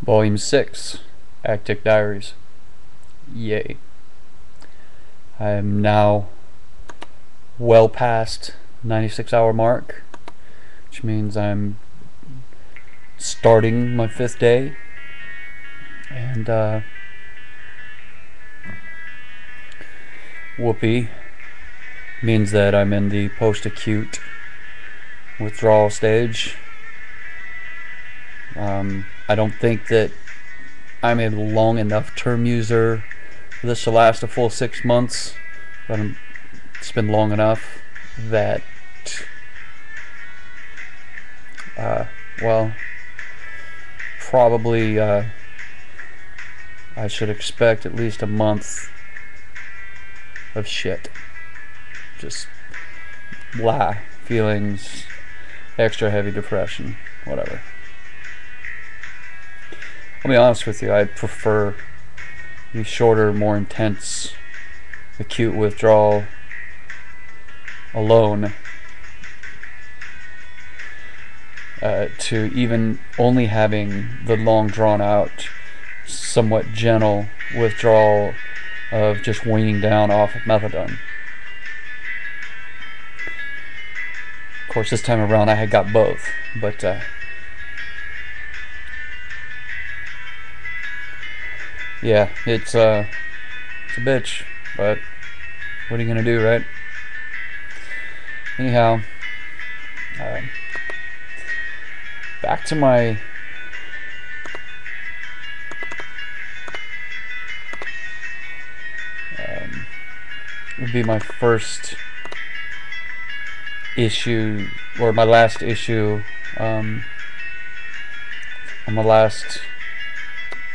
Volume 6, actiq diaries. Yay. I am now well past 96-hour mark, which means I'm starting my 5th day, and whoopee means that I'm in the post-acute withdrawal stage. I don't think that I'm a long enough term user for this to last a full 6 months, but it's been long enough that well, probably I should expect at least a month of shit. Just blah, feelings, extra heavy depression, whatever. I'll be honest with you, I prefer the shorter, more intense acute withdrawal alone to even only having the long drawn out, somewhat gentle withdrawal of just weaning down off of methadone. Of course, this time around I had got both, but yeah, it's a bitch, but what are you gonna do, right? Anyhow, back to my would be my first issue, or my last issue on my last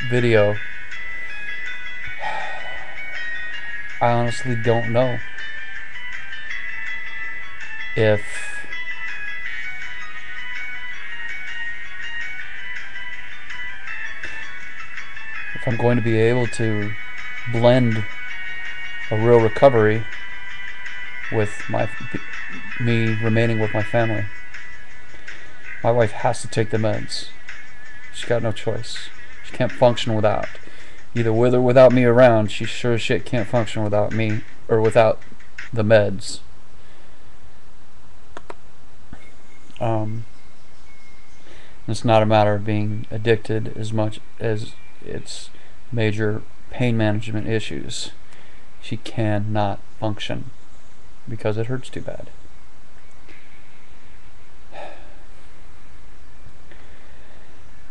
video. I honestly don't know if I'm going to be able to blend a real recovery with me remaining with my family. My wife has to take the meds. She's got no choice. She can't function without. Either with or without me around, she sure as shit can't function without me, or without the meds. It's not a matter of being addicted as much as it's major pain management issues. She cannot function because it hurts too bad.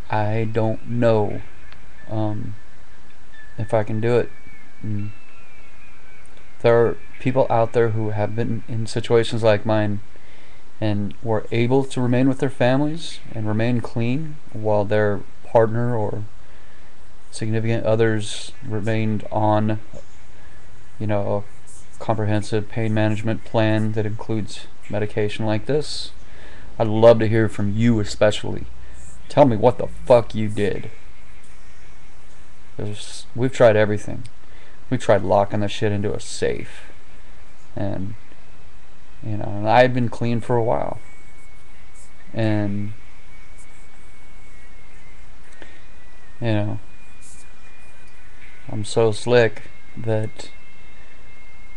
I don't know if I can do it. There are people out there who have been in situations like mine and were able to remain with their families and remain clean while their partner or significant others remained on, you know, a comprehensive pain management plan that includes medication like this. I'd love to hear from you, especially. Tell me what the fuck you did. We've tried everything. We tried locking the shit into a safe, and you know, and I had been clean for a while, and you know, I'm so slick that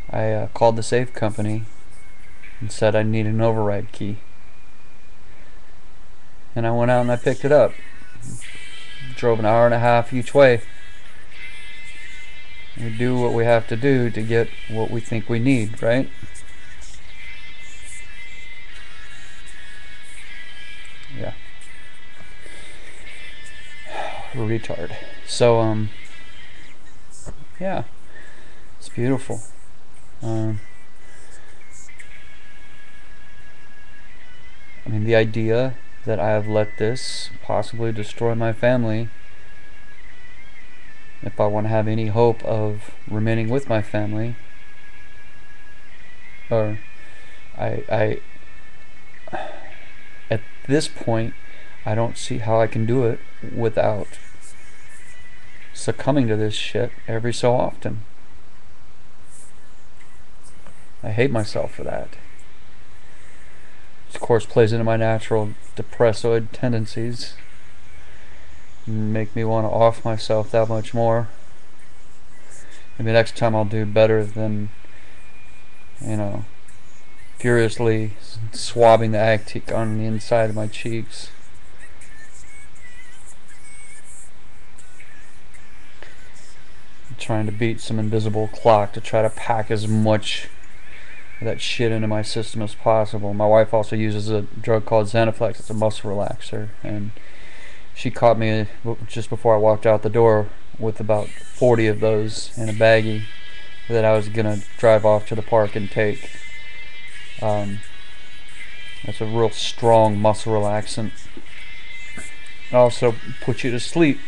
I called the safe company and said I need an override key, and I went out and I picked it up. Drove an hour and a half each way. We do what we have to do to get what we think we need, right? Yeah. Retard. So, yeah. It's beautiful. I mean, the idea that I have let this possibly destroy my family, if I want to have any hope of remaining with my family, or at this point I don't see how I can do it without succumbing to this shit every so often. I hate myself for that. Of course plays into my natural depressoid tendencies. make me want to off myself that much more. Maybe next time I'll do better than, furiously swabbing the actiq on the inside of my cheeks. I'm trying to beat some invisible clock to try to pack as much of that shit into my system as possible. My wife also uses a drug called Xanaflex. It's a muscle relaxer, and she caught me just before I walked out the door with about 40 of those in a baggie that I was gonna drive off to the park and take. That's a real strong muscle relaxant. It also puts you to sleep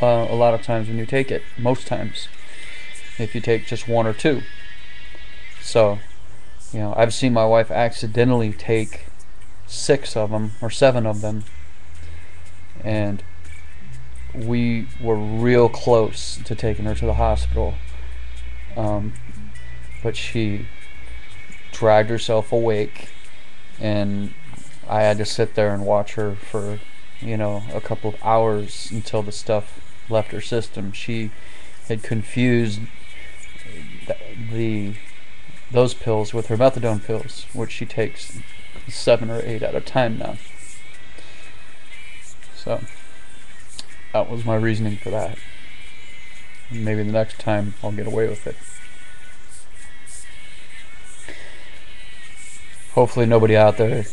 a lot of times when you take it. Most times, if you take just one or two. So, I've seen my wife accidentally take 6 of them or 7 of them, and we were real close to taking her to the hospital, but she dragged herself awake, and I had to sit there and watch her for a couple of hours until the stuff left her system. She had confused those pills with her methadone pills, which she takes 7 or 8 at a time now. So that was my reasoning for that. Maybe the next time I'll get away with it. Hopefully nobody out there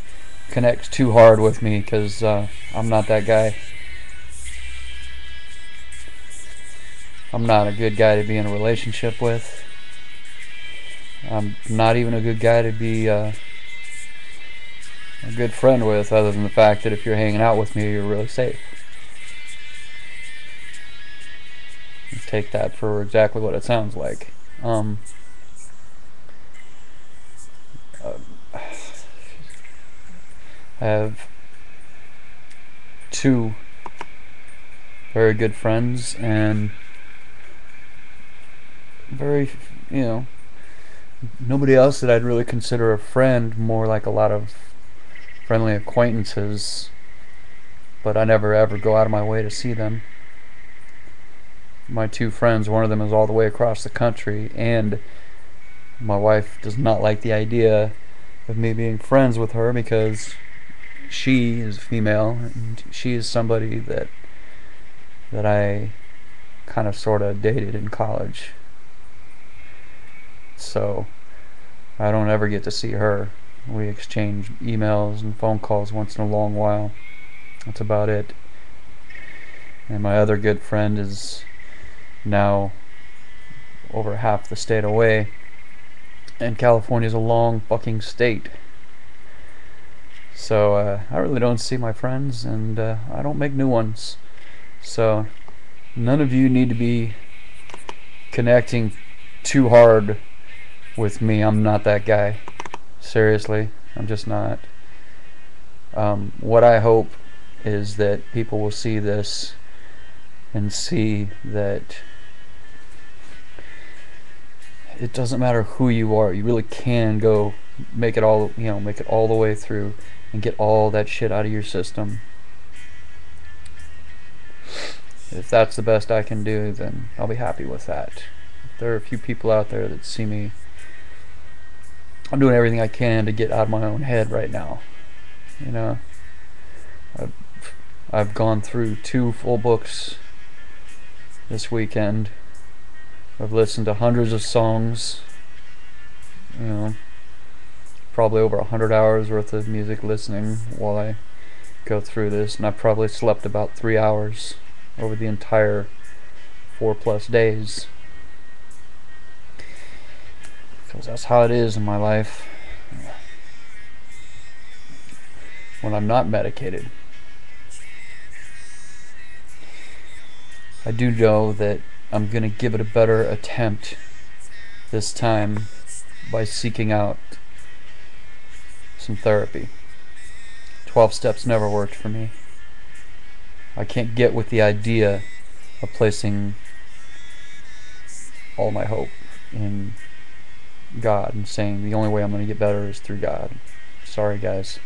connects too hard with me, because I'm not that guy. I'm not a good guy to be in a relationship with. I'm not even a good guy to be a good friend with, other than the fact that if you're hanging out with me, you're really safe. Take that for exactly what it sounds like. I have 2 very good friends, and very, nobody else that I'd really consider a friend, more like a lot of friendly acquaintances, but I never ever go out of my way to see them. My 2 friends, one of them is all the way across the country, and my wife does not like the idea of me being friends with her, because she is female, and she is somebody that I kind of sort of dated in college. So I don't ever get to see her. We exchange emails and phone calls once in a long while. That's about it. And my other good friend is now over half the state away, and California's a long fucking state. So I really don't see my friends, and I don't make new ones. So none of you need to be connecting too hard with me. I'm not that guy. Seriously, I'm just not. What I hope is that people will see this and see that it doesn't matter who you are. You really can go make it all the way through and get all that shit out of your system. If that's the best I can do, then I'll be happy with that. There are a few people out there that see me. I'm doing everything I can to get out of my own head right now. I've gone through 2 full books this weekend. I've listened to hundreds of songs. Probably over 100 hours worth of music listening while I go through this, and I probably slept about 3 hours over the entire 4+ days, because that's how it is in my life when I'm not medicated. I do know that I'm gonna give it a better attempt this time by seeking out some therapy. 12 steps never worked for me. I can't get with the idea of placing all my hope in God and saying the only way I'm going to get better is through God. Sorry, guys.